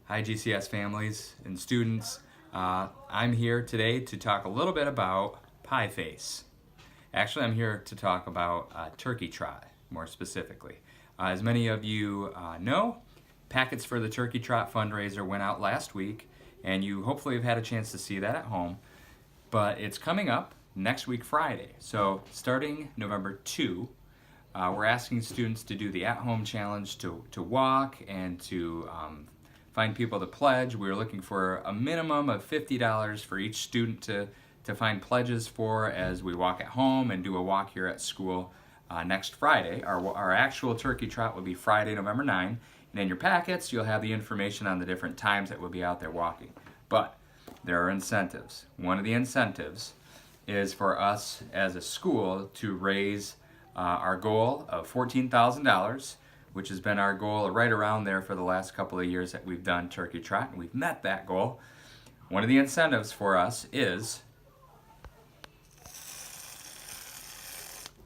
Hi GCS families and students. I'm here today to talk a little bit about pie face. Actually, I'm here to talk about turkey trot, more specifically. As many of you know, packets for the Turkey Trot fundraiser went out last week, and you hopefully have had a chance to see that at home. But it's coming up next week, Friday. So starting November 2, we're asking students to do the at-home challenge to walk and to find people to pledge. We're looking for a minimum of $50 for each student to find pledges for as we walk at home and do a walk here at school next Friday. Our actual turkey trot will be Friday, November 9. And in your packets, you'll have the information on the different times that we'll be out there walking. But there are incentives. One of the incentives is for us as a school to raise our goal of $14,000, which has been our goal right around there for the last couple of years that we've done Turkey Trot, and we've met that goal. One of the incentives for us is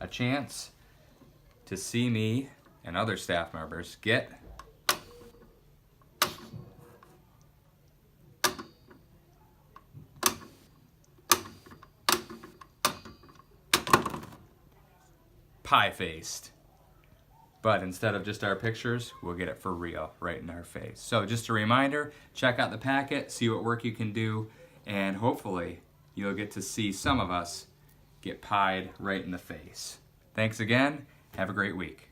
a chance to see me and other staff members get pie-faced. But instead of just our pictures, we'll get it for real, right in our face. So just a reminder, check out the packet, see what work you can do, and hopefully you'll get to see some of us get pied right in the face. Thanks again. Have a great week.